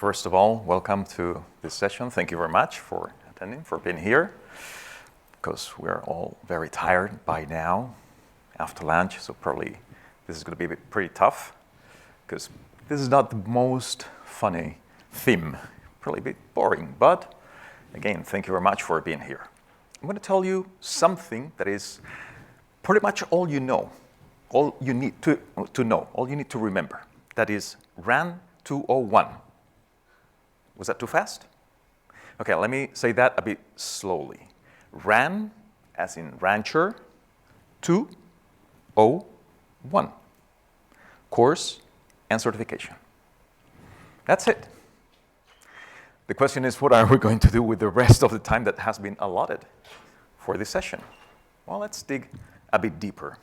first of all, welcome to this session. Thank you very much for attending, for being here, because we're all very tired by now after lunch, so probably this is going to be pretty tough, because this is not the most funny theme, probably a bit boring, but again, thank you very much for being here. I'm going to tell you something that is pretty much all you know, all you need to know, all you need to remember. That is RAN 201. Was that too fast? Okay, let me say that a bit slowly. RAN, as in rancher, 201. Course and certification. That's it. The question is, what are we going to do with the rest of the time that has been allotted for this session? Well, let's dig a bit deeper.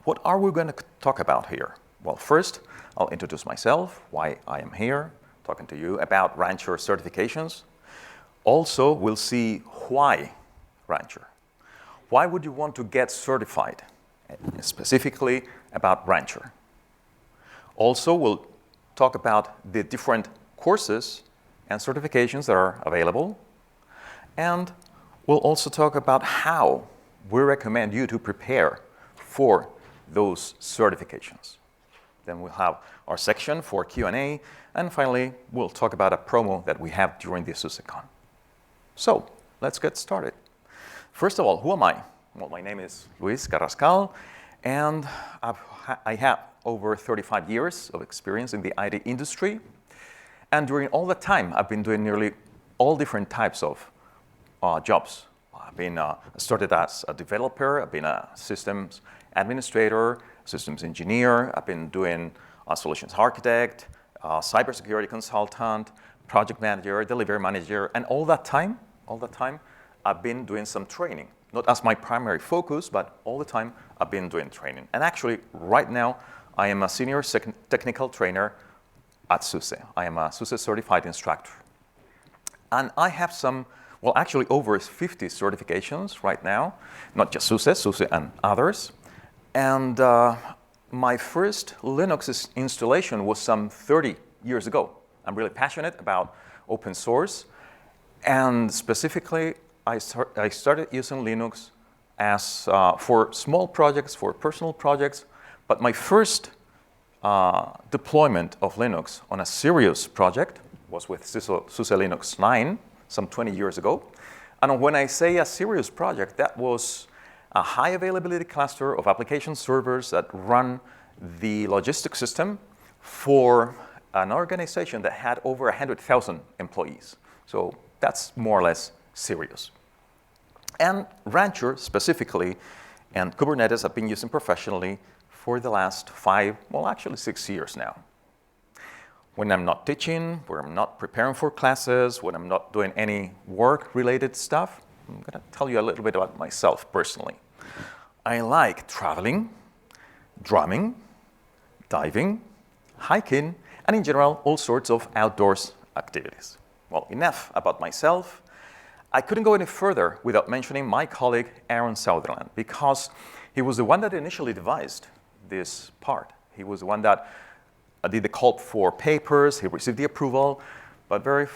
What are we going to talk about here? Well, first, I'll introduce myself, why I am here, talking to you about rancher certifications. Also, we'll see why rancher. Why would you want to get certified, specifically about rancher? Also, we'll talk about the different courses and certifications that are available. And we'll also talk about how we recommend you to prepare for those certifications. Then we'll have our section for Q&A, and finally, we'll talk about a promo that we have during the SUSECon. So, let's get started. First of all, who am I? Well, my name is Luis Carrascal, and I have over 35 years of experience in the IT industry. And during all that time, I've been doing nearly all different types of jobs. I started as a developer, I've been a systems administrator, systems engineer, I've been doing a solutions architect, cybersecurity consultant, project manager, delivery manager, and all that time, I've been doing some training. Not as my primary focus, but all the time I've been doing training. And actually, right now, I am a senior technical trainer at SUSE. I am a SUSE certified instructor. And I have actually over 50 certifications right now, not just SUSE and others. And my first Linux installation was some 30 years ago. I'm really passionate about open source. And specifically, I started using Linux as for small projects, for personal projects. But my first deployment of Linux on a serious project was with SUSE Linux 9, some 20 years ago. And when I say a serious project, that was a high availability cluster of application servers that run the logistics system for an organization that had over 100,000 employees. So that's more or less serious. And Rancher specifically and Kubernetes have been using professionally for the last 6 years now. When I'm not teaching, when I'm not preparing for classes, when I'm not doing any work-related stuff, I'm going to tell you a little bit about myself personally. I like traveling, drumming, diving, hiking, and in general, all sorts of outdoors activities. Well, enough about myself. I couldn't go any further without mentioning my colleague, Aaron Sutherland, because he was the one that initially devised this part. He was the one that did the call for papers, he received the approval, but very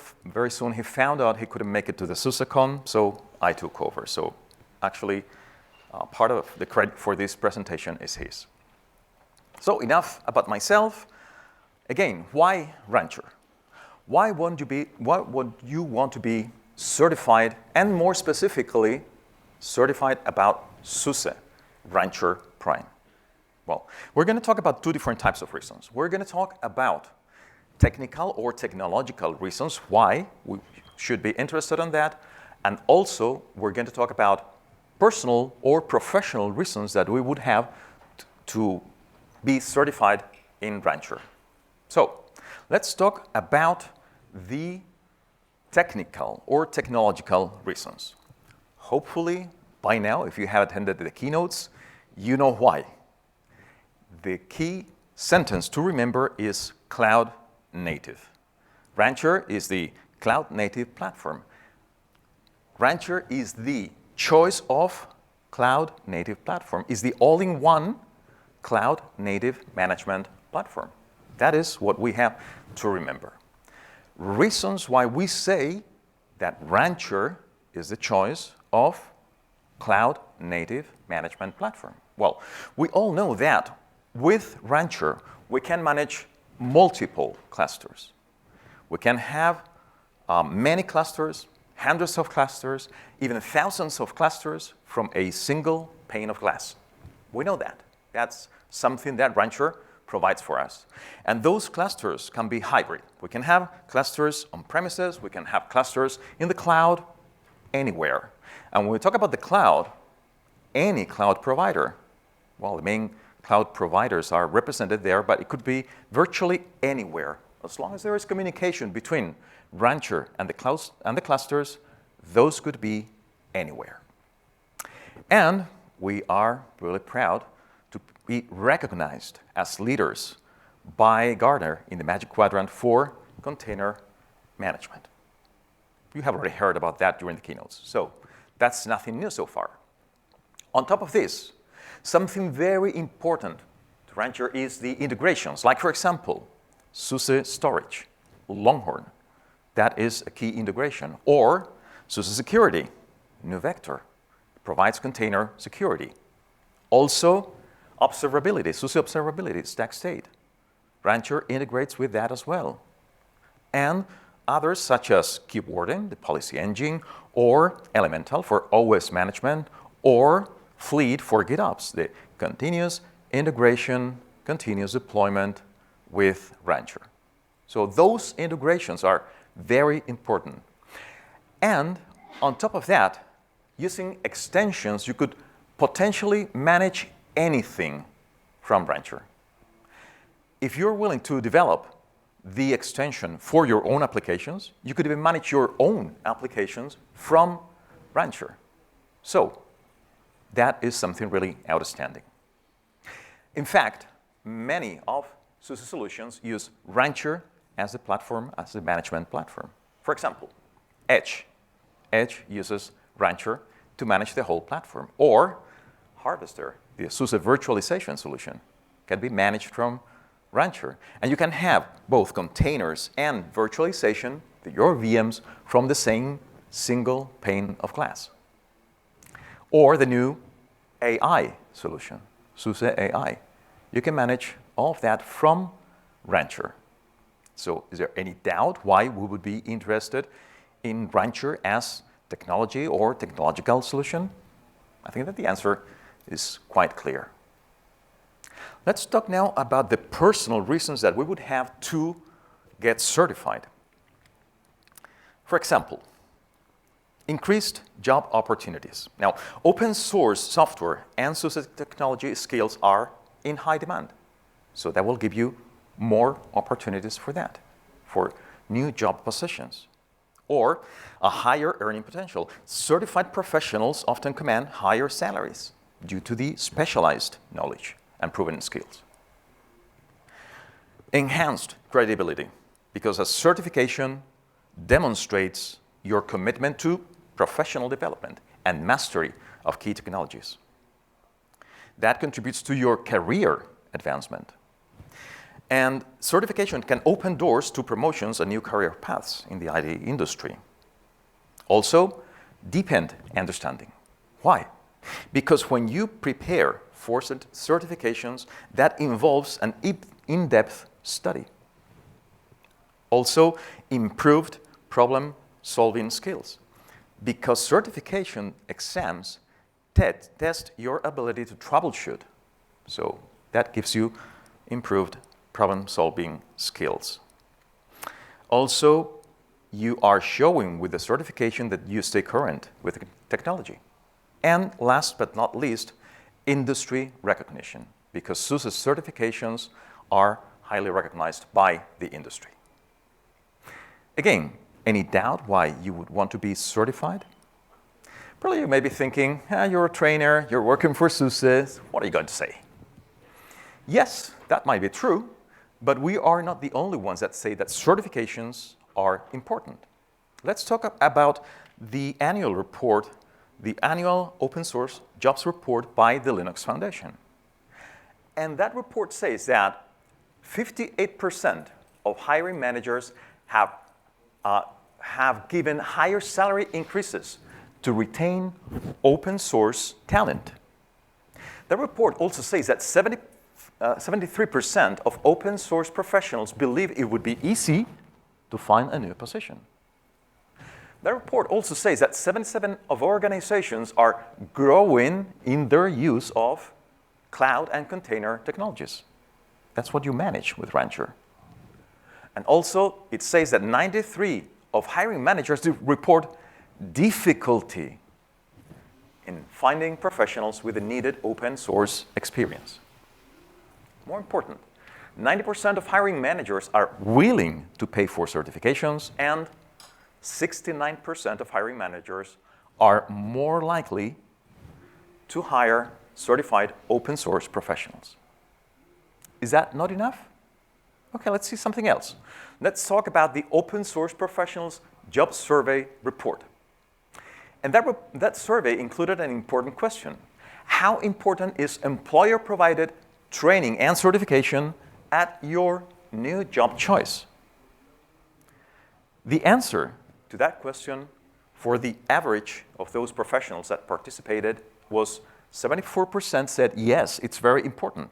soon he found out he couldn't make it to the SUSECon, so I took over. So actually, part of the credit for this presentation is his. So enough about myself. Again, why Rancher? Why would you want to be certified, and more specifically, certified about SUSE, Rancher Prime? Well, we're going to talk about two different types of reasons. We're going to talk about technical or technological reasons why we should be interested in that, and also we're going to talk about personal or professional reasons that we would have to be certified in Rancher. So let's talk about the technical or technological reasons. Hopefully, by now, if you have attended the keynotes, you know why. The key sentence to remember is cloud native. Rancher is the cloud native platform. Rancher is the choice of cloud native platform, is the all-in-one cloud native management platform. That is what we have to remember. reasons why we say that Rancher is the choice of cloud-native management platform. Well, we all know that with Rancher, we can manage multiple clusters. We can have many clusters, hundreds of clusters, even thousands of clusters from a single pane of glass. We know that. That's something that Rancher provides for us. And those clusters can be hybrid. We can have clusters on premises, we can have clusters in the cloud, anywhere. And when we talk about the cloud, any cloud provider, well, the main cloud providers are represented there, but it could be virtually anywhere. As long as there is communication between Rancher and the clouds and the clusters, those could be anywhere. And we are really proud to be recognized as leaders by Gartner in the Magic Quadrant for container management. You have already heard about that during the keynotes, so that's nothing new so far. On top of this, something very important to Rancher is the integrations, like for example, SUSE storage, Longhorn, that is a key integration, or SUSE security, NuVector, provides container security. Also, observability, SUSE observability, stack state. Rancher integrates with that as well. And others such as KubeWarden, the policy engine, or Elemental for OS management, or Fleet for GitOps, the continuous integration, continuous deployment with Rancher. So those integrations are very important. And on top of that, using extensions, you could potentially manage anything from Rancher. If you're willing to develop the extension for your own applications, you could even manage your own applications from Rancher. So that is something really outstanding. In fact, many of SUSE solutions use Rancher as a platform, as a management platform. For example, Edge. Edge uses Rancher to manage the whole platform. Or Harvester, the SUSE virtualization solution, can be managed from Rancher. And you can have both containers and virtualization, your VMs, from the same single pane of glass. Or the new AI solution, SUSE AI. You can manage all of that from Rancher. So is there any doubt why we would be interested in Rancher as technology or technological solution? I think that the answer is quite clear. Let's talk now about the personal reasons that we would have to get certified. For example, increased job opportunities. Now, open source software and SUSE technology skills are in high demand. So that will give you more opportunities for that, for new job positions. Or a higher earning potential. Certified professionals often command higher salaries due to the specialized knowledge and proven skills. Enhanced credibility, because a certification demonstrates your commitment to professional development and mastery of key technologies. That contributes to your career advancement. And certification can open doors to promotions and new career paths in the IT industry. Also, deepened understanding. Why? Because when you prepare for certifications, that involves an in-depth study. Also, improved problem-solving skills. Because certification exams test your ability to troubleshoot. So that gives you improved problem-solving skills. Also, you are showing with the certification that you stay current with technology. And last but not least, industry recognition, because SUSE certifications are highly recognized by the industry. Again, any doubt why you would want to be certified? Probably you may be thinking, you're a trainer, you're working for SUSE, what are you going to say? Yes, that might be true, but we are not the only ones that say that certifications are important. Let's talk about the annual report, the annual open source jobs report by the Linux Foundation. And that report says that 58% of hiring managers have have given higher salary increases to retain open source talent. The report also says that 73% of open source professionals believe it would be easy to find a new position. The report also says that 77% of organizations are growing in their use of cloud and container technologies. That's what you manage with Rancher. And also, it says that 93% of hiring managers do report difficulty in finding professionals with the needed open source experience. More important, 90% of hiring managers are willing to pay for certifications, and 69% of hiring managers are more likely to hire certified open source professionals. Is that not enough? Okay, let's see something else. Let's talk about the Open Source Professionals Job Survey report. And that survey included an important question. How important is employer-provided training and certification at your new job choice? The answer to that question for the average of those professionals that participated was 74% said yes, it's very important.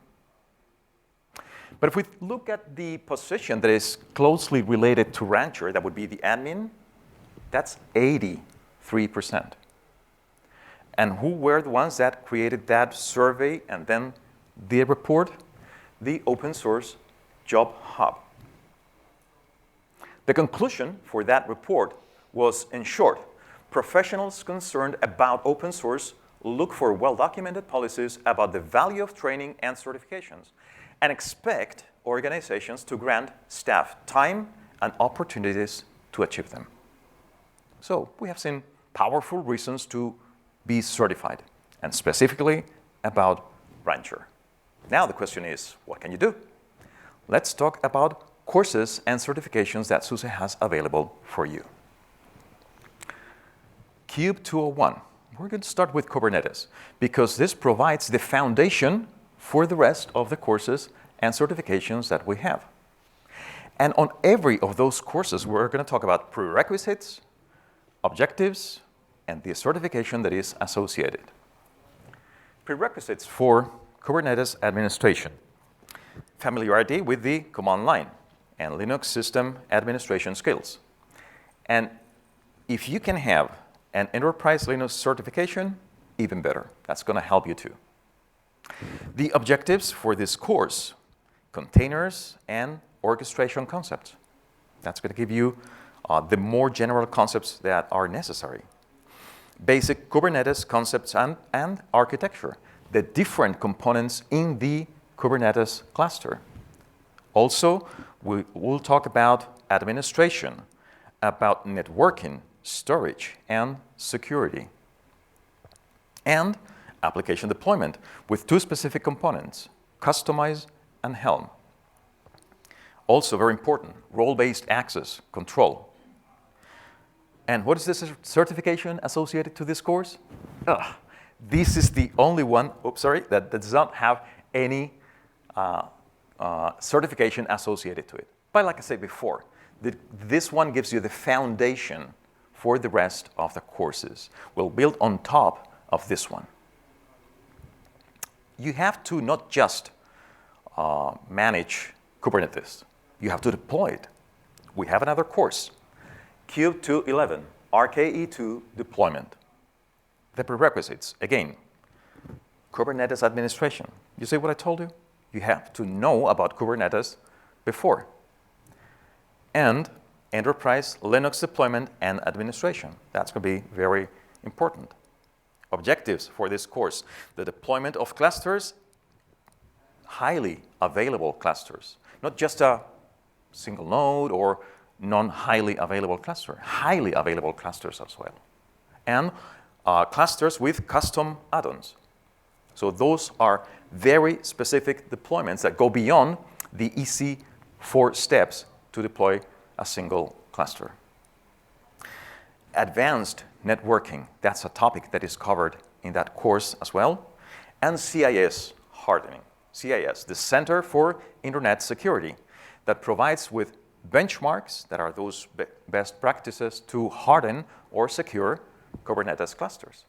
But if we look at the position that is closely related to Rancher, that would be the admin, that's 83%. And who were the ones that created that survey and then the report? The Open Source Job Hub. The conclusion for that report was, in short, professionals concerned about open source look for well-documented policies about the value of training and certifications, and expect organizations to grant staff time and opportunities to achieve them. So we have seen powerful reasons to be certified, and specifically about Rancher. Now the question is, what can you do? Let's talk about courses and certifications that SUSE has available for you. Cube 201. We're going to start with Kubernetes because this provides the foundation for the rest of the courses and certifications that we have. And on every of those courses, we're going to talk about prerequisites, objectives, and the certification that is associated. Prerequisites for Kubernetes administration. Familiarity with the command line and Linux system administration skills. And if you can have an enterprise Linux certification, even better. That's going to help you too. The objectives for this course, containers and orchestration concepts. That's going to give you the more general concepts that are necessary. Basic Kubernetes concepts and architecture, the different components in the Kubernetes cluster. Also, we will talk about administration, about networking, storage, and security. And application deployment with two specific components, Customize and Helm. Also very important, role-based access control. And what is this certification associated to this course? This is the only one, that does not have any certification associated to it. But like I said before, this one gives you the foundation for the rest of the courses. We'll build on top of this one. You have to not just manage Kubernetes. You have to deploy it. We have another course, Cube 211, RKE2 deployment. The prerequisites, again, Kubernetes administration. You see what I told you? You have to know about Kubernetes before. And enterprise Linux deployment and administration. That's going to be very important. Objectives for this course, the deployment of clusters, highly available clusters. Not just a single node or non-highly available cluster, highly available clusters as well. And clusters with custom add-ons. So those are very specific deployments that go beyond the easy 4 steps to deploy a single cluster. Advanced networking, that's a topic that is covered in that course as well. And CIS hardening. CIS, the Center for Internet Security, that provides with benchmarks that are those best practices to harden or secure Kubernetes clusters.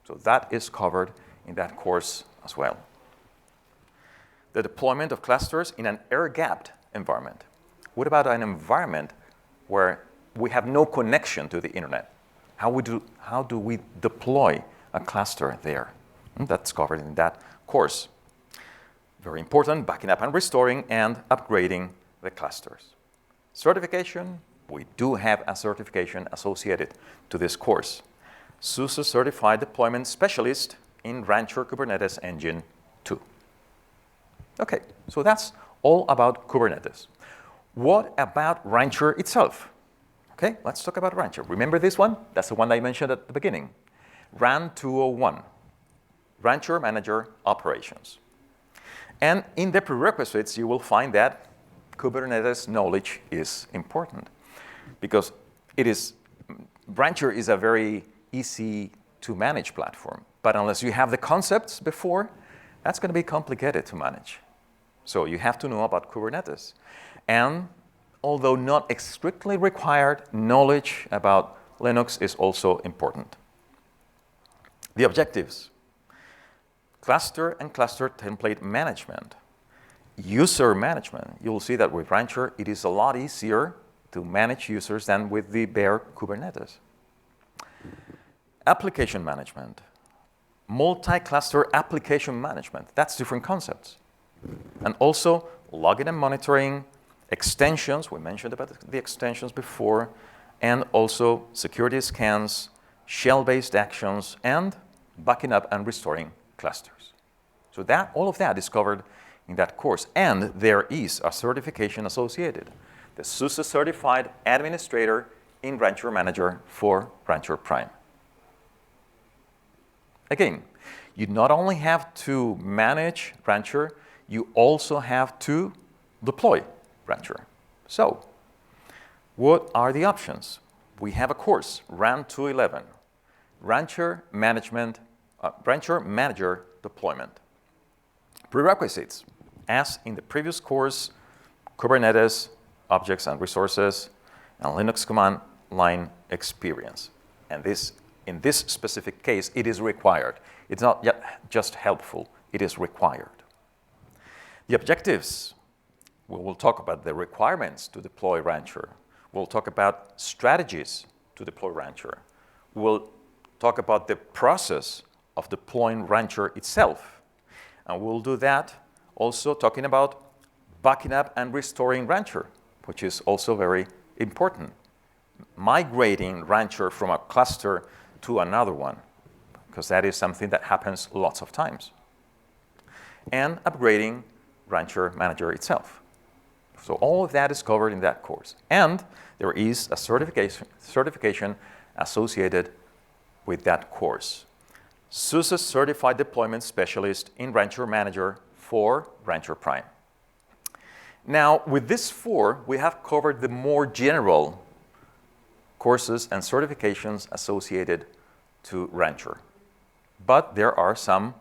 So that is covered in that course as well. The deployment of clusters in an air-gapped environment. What about an environment where we have no connection to the internet? How do we deploy a cluster there? That's covered in that course. Very important, backing up and restoring and upgrading the clusters. Certification, we do have a certification associated to this course. SUSE Certified Deployment Specialist in Rancher Kubernetes Engine 2. Okay, so that's all about Kubernetes. What about Rancher itself? Okay, let's talk about Rancher. Remember this one? That's the one I mentioned at the beginning. RAN 201, Rancher Manager Operations. And in the prerequisites, you will find that Kubernetes knowledge is important because Rancher is a very easy to manage platform. But unless you have the concepts before, that's going to be complicated to manage. So you have to know about Kubernetes. And although not strictly required, knowledge about Linux is also important. The objectives: cluster and cluster template management, user management. You'll see that with Rancher, it is a lot easier to manage users than with the bare Kubernetes. Application management, multi-cluster application management. That's different concepts. And also logging and monitoring, extensions. We mentioned about the extensions before, and also security scans, shell-based actions, and backing up and restoring clusters. So all of that is covered in that course. And there is a certification associated, the SUSE Certified Administrator in Rancher Manager for Rancher Prime. Again, you not only have to manage Rancher, you also have to deploy Rancher. So, what are the options? We have a course, RAN 211, Rancher Manager Deployment. Prerequisites, as in the previous course, Kubernetes, objects and resources, and Linux command line experience. And in this specific case, it is required. It's not just helpful, it is required. The objectives: we will talk about the requirements to deploy Rancher. We'll talk about strategies to deploy Rancher. We'll talk about the process of deploying Rancher itself. And we'll do that also talking about backing up and restoring Rancher, which is also very important. Migrating Rancher from a cluster to another one, because that is something that happens lots of times. And upgrading Rancher Manager itself. So all of that is covered in that course. And there is a certification associated with that course. SUSE Certified Deployment Specialist in Rancher Manager for Rancher Prime. Now, with this 4, we have covered the more general courses and certifications associated to Rancher. But there are some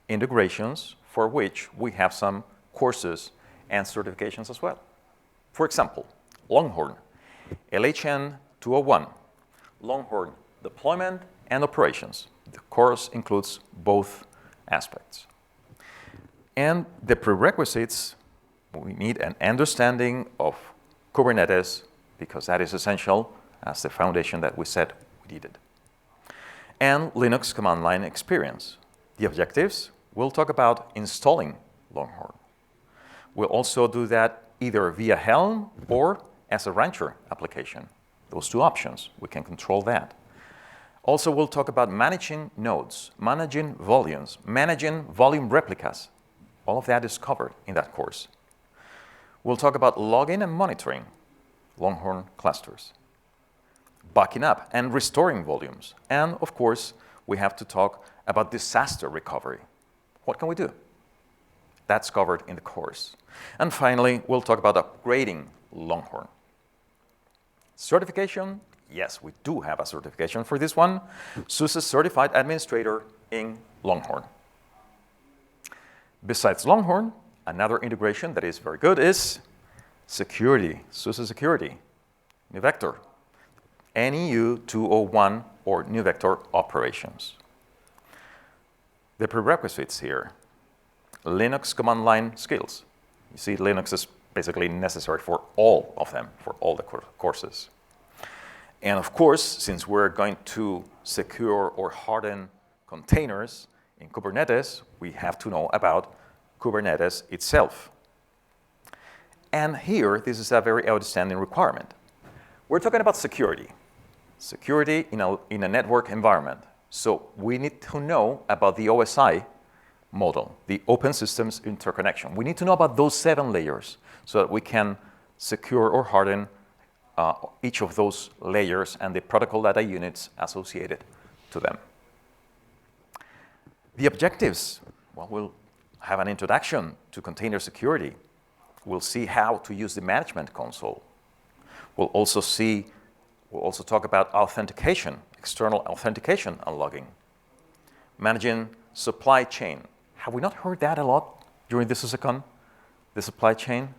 integrations for which we have some courses and certifications as well. For example, Longhorn, LHN 201, Longhorn Deployment and Operations. The course includes both aspects. And the prerequisites: we need an understanding of Kubernetes, because that is essential as the foundation that we said we needed. And Linux command line experience. The objectives: we'll talk about installing Longhorn. We'll also do that either via Helm or as a Rancher application. Those two options, we can control that. Also, we'll talk about managing nodes, managing volumes, managing volume replicas. All of that is covered in that course. We'll talk about logging and monitoring Longhorn clusters, backing up and restoring volumes. And of course, we have to talk about disaster recovery. What can we do? That's covered in the course. And finally, we'll talk about upgrading Longhorn. Certification: yes, we do have a certification for this one. SUSE Certified Administrator in Longhorn. Besides Longhorn, another integration that is very good is security, SUSE Security, NuVector. NEU 201 or new vector operations. The prerequisites here: Linux command line skills. You see, Linux is basically necessary for all of them, for all the courses. And of course, since we're going to secure or harden containers in Kubernetes, we have to know about Kubernetes itself. And here, this is a very outstanding requirement. We're talking about security. Security in a network environment. So we need to know about the OSI model, the Open Systems Interconnection. We need to know about those 7 layers so that we can secure or harden each of those layers and the protocol data units associated to them. The objectives, well, we'll have an introduction to container security. We'll see how to use the management console. We'll also talk about authentication, external authentication and logging. Managing supply chain. Have we not heard that a lot during this SUSECon, the supply chain?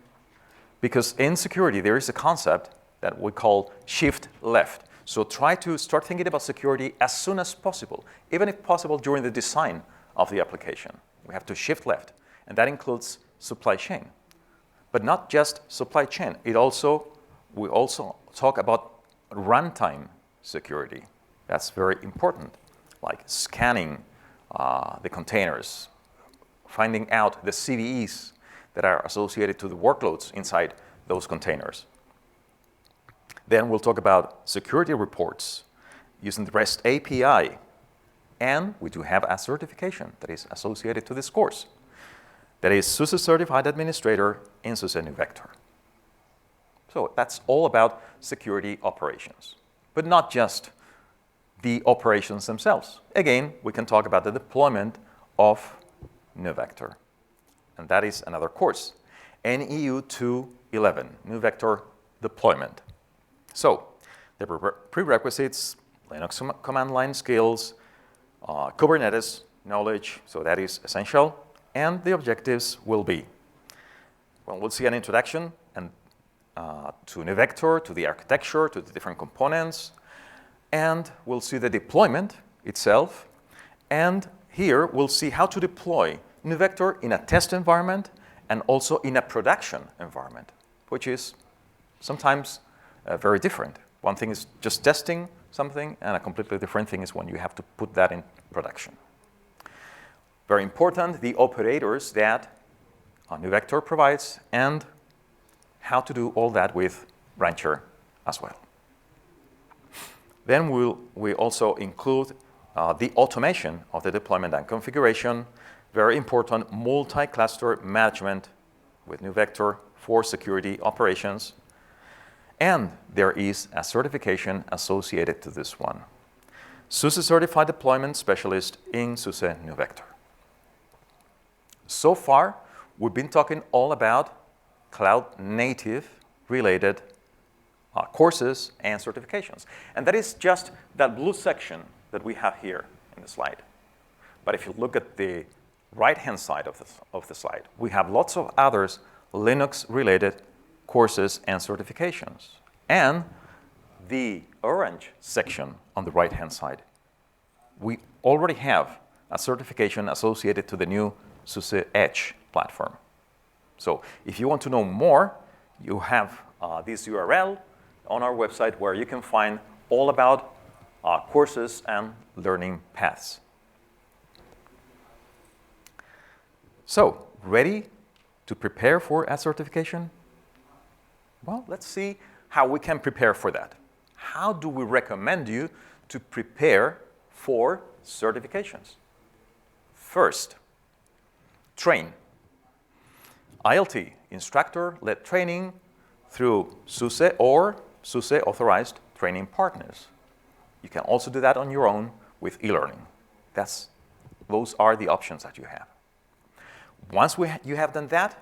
Because in security, there is a concept that we call shift left. So try to start thinking about security as soon as possible, even if possible during the design of the application. We have to shift left, and that includes supply chain. But not just supply chain. We also talk about runtime security. That's very important, like scanning the containers, finding out the CVEs that are associated to the workloads inside those containers. Then we'll talk about security reports using the REST API. And we do have a certification that is associated to this course. That is SUSE Certified Administrator in SUSE New Vector. So that's all about security operations, but not just the operations themselves. Again, we can talk about the deployment of New Vector. And that is another course, NEU 211, New Vector Deployment. So the prerequisites: Linux command line skills, Kubernetes knowledge, so that is essential. And the objectives will be, well, we'll see an introduction to New Vector, to the architecture, to the different components, and we'll see the deployment itself. And here we'll see how to deploy New Vector in a test environment and also in a production environment, which is sometimes very different. One thing is just testing something, and a completely different thing is when you have to put that in production. Very important, the operators that New Vector provides and how to do all that with Rancher as well. Then we also include the automation of the deployment and configuration. Very important, multi-cluster management with New Vector for security operations. And there is a certification associated to this one. SUSE Certified Deployment Specialist in SUSE New Vector. So far, we've been talking all about cloud-native related courses and certifications. And that is just that blue section that we have here in the slide. But if you look at the right-hand side of the slide, we have lots of others Linux-related courses and certifications. And the orange section on the right-hand side, we already have a certification associated to the new SUSE Edge platform. So if you want to know more, you have this URL on our website where you can find all about courses and learning paths. So, ready to prepare for a certification? Well, let's see how we can prepare for that. How do we recommend you to prepare for certifications? First, train. ILT, instructor-led training through SUSE or SUSE authorized training partners. You can also do that on your own with e-learning. Those are the options that you have. Once you have done that,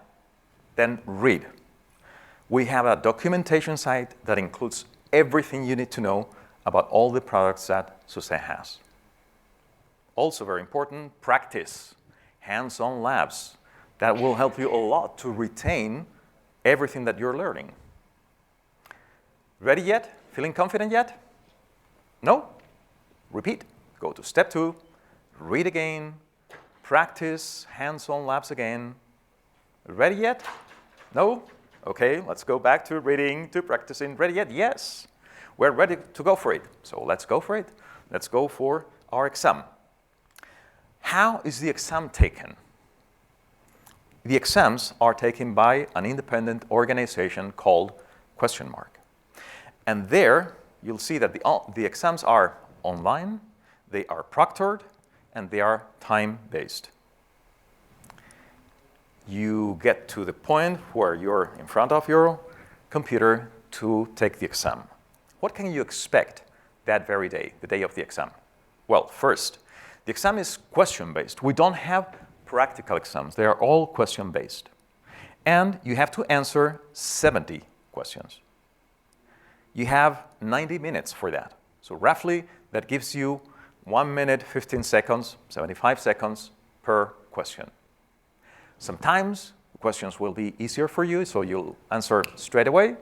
then read. We have a documentation site that includes everything you need to know about all the products that SUSE has. Also very important, practice, hands-on labs. That will help you a lot to retain everything that you're learning. Ready yet? Feeling confident yet? No? Repeat. Go to step 2, read again, practice hands-on labs again. Ready yet? No? Okay, let's go back to reading, to practicing. Ready yet? Yes. We're ready to go for it. So let's go for it. Let's go for our exam. How is the exam taken? The exams are taken by an independent organization called ? And there, you'll see that the exams are online, they are proctored, and they are time-based. You get to the point where you're in front of your computer to take the exam. What can you expect that very day, the day of the exam? Well, first, the exam is question-based. We don't have practical exams. They are all question-based. And you have to answer 70 questions. You have 90 minutes for that. So roughly, that gives you 1 minute, 15 seconds, 75 seconds per question. Sometimes questions will be easier for you, so you'll answer straight away.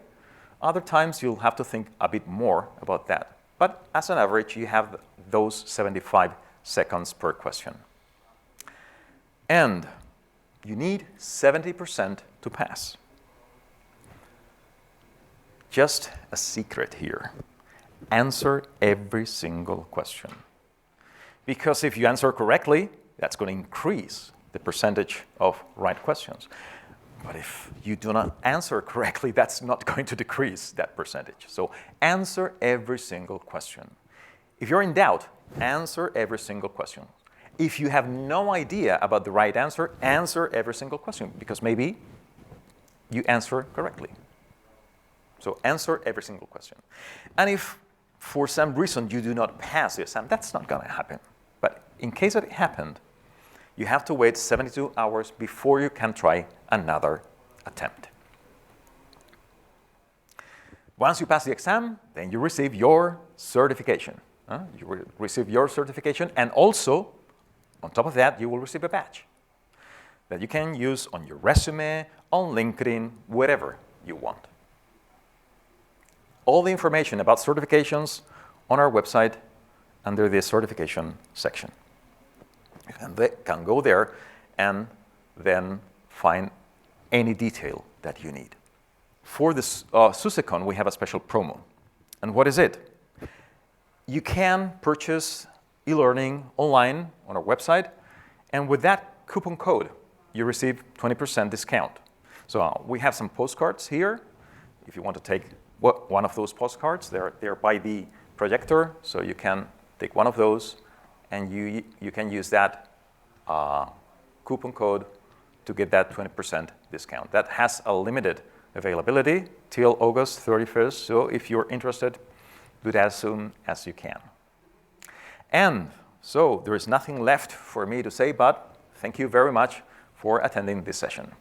Other times, you'll have to think a bit more about that. But as an average, you have those 75 seconds per question. And you need 70% to pass. Just a secret here. Answer every single question. Because if you answer correctly, that's going to increase the percentage of right questions. But if you do not answer correctly, that's not going to decrease that percentage. So answer every single question. If you're in doubt, answer every single question. If you have no idea about the right answer, answer every single question, because maybe you answer correctly. So answer every single question. And if for some reason you do not pass the exam, that's not going to happen. But in case that it happened, you have to wait 72 hours before you can try another attempt. Once you pass the exam, then you receive your certification. You will receive your certification, and also, on top of that, you will receive a badge that you can use on your resume, on LinkedIn, wherever you want. All the information about certifications on our website under the certification section. You can go there and then find any detail that you need. For this SUSECon, we have a special promo. And what is it? You can purchase e-learning online on our website, and with that coupon code, you receive 20% discount. So we have some postcards here. If you want to take one of those postcards, they're by the projector, so you can take one of those, and you can use that coupon code to get that 20% discount. That has a limited availability till August 31st, so if you're interested, do that as soon as you can. And so there is nothing left for me to say, but thank you very much for attending this session.